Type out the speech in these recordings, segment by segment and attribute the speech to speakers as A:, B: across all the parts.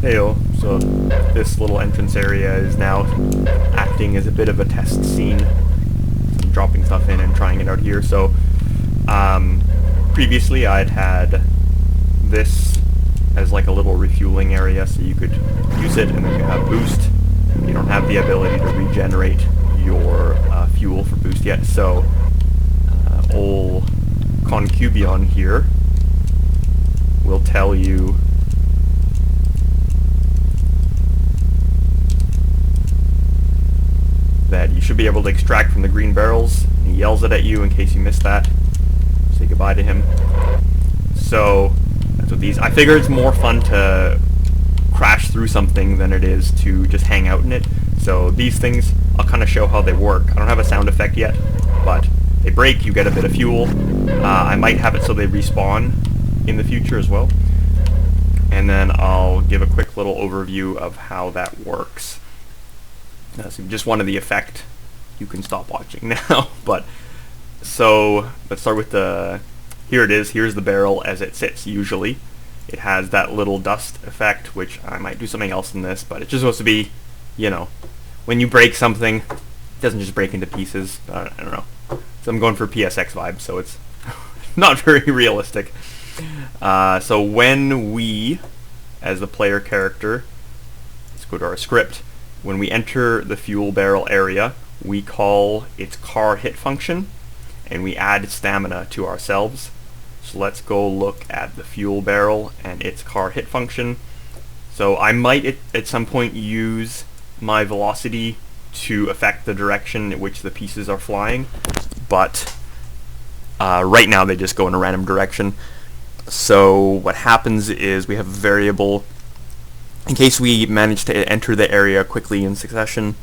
A: Heyo, so this little entrance area is now acting as a bit of a test scene. I'm dropping stuff in and trying it out here. So previously I'd had this as like a little refueling area, so you could use it and then you have boost. You don't have the ability to regenerate your fuel for boost yet, so old Concubion here will tell you that you should be able to extract from the green barrels. He yells it at you in case you missed that. Say goodbye to him. So that's what these. I figure it's more fun to crash through something than it is to just hang out in it. So these things, I'll kind of show how they work. I don't have a sound effect yet, but they break, you get a bit of fuel. I might have it so they respawn in the future as well. And then I'll give a quick little overview of how that works. So if you just wanted the effect, you can stop watching now. But so let's start with the. Here it is. Here's the barrel as it sits. Usually, it has that little dust effect, which I might do something else in this, but it's just supposed to be, you know, when you break something, it doesn't just break into pieces. I don't know. So I'm going for PSX vibes, so it's not very realistic. So when we, as the player character, let's go to our script. When we enter the fuel barrel area, we call its car hit function, and we add stamina to ourselves. So let's go look at the fuel barrel and its car hit function. So I might at some point use my velocity to affect the direction in which the pieces are flying, but right now they just go in a random direction. So what happens is we have a variable. In case we manage to enter the area quickly in succession,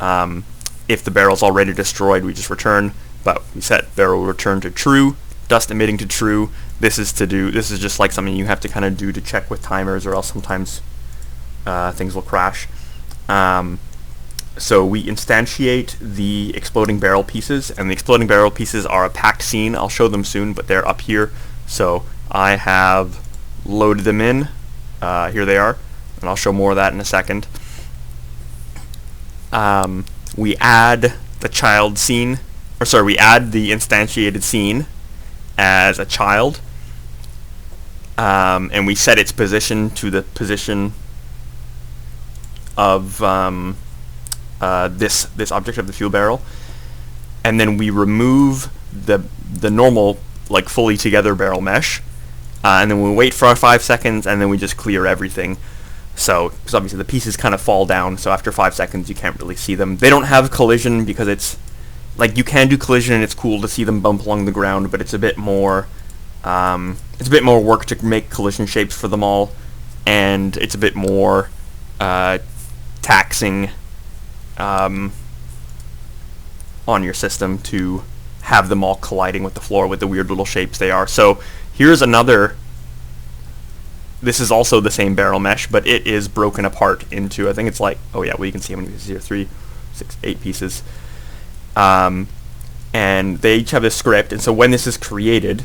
A: if the barrel's already destroyed, we just return. But we set barrel return to true, dust emitting to true. This is just like something you have to kind of do to check with timers, or else sometimes things will crash. So we instantiate the exploding barrel pieces, and the exploding barrel pieces are a packed scene. I'll show them soon, but they're up here. So I have loaded them in. Here they are, and I'll show more of that in a second. We add the child scene, we add the instantiated scene as a child, and we set its position to the position of this object of the fuel barrel, and then we remove the normal, like, fully together barrel mesh, and then we wait for our 5 seconds, and then we just clear everything. So, because obviously the pieces kind of fall down, so after 5 seconds you can't really see them. They don't have collision because it's, like, you can do collision and it's cool to see them bump along the ground, but it's a bit more work to make collision shapes for them all, and it's a bit more taxing on your system to have them all colliding with the floor with the weird little shapes they are. So here's another. This is also the same barrel mesh, but it is broken apart into, I think it's like, oh yeah, well, you can see how many pieces here, 3, 6, 8 pieces. And they each have a script, and so when this is created,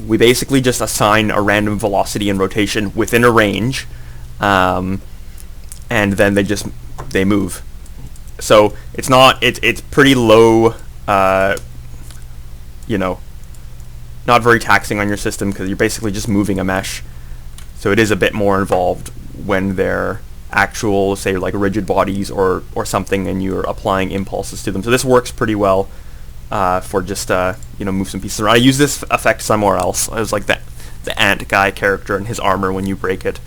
A: we basically just assign a random velocity and rotation within a range, and then they move. So it's pretty low, you know, not very taxing on your system, because you're basically just moving a mesh. So it is a bit more involved when they're actual, say, like rigid bodies or something, and you're applying impulses to them. So this works pretty well for just you know, move some pieces around. I use this effect somewhere else. It was like the ant guy character and his armor when you break it.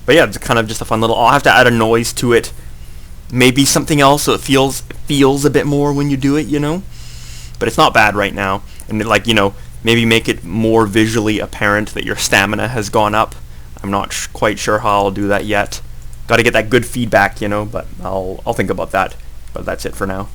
A: But yeah, it's kind of just a fun little. I'll have to add a noise to it, maybe something else, so it feels a bit more when you do it, you know. But it's not bad right now, and like, you know, maybe make it more visually apparent that your stamina has gone up. I'm not quite sure how I'll do that yet. Got to get that good feedback, you know, but I'll think about that. But that's it for now.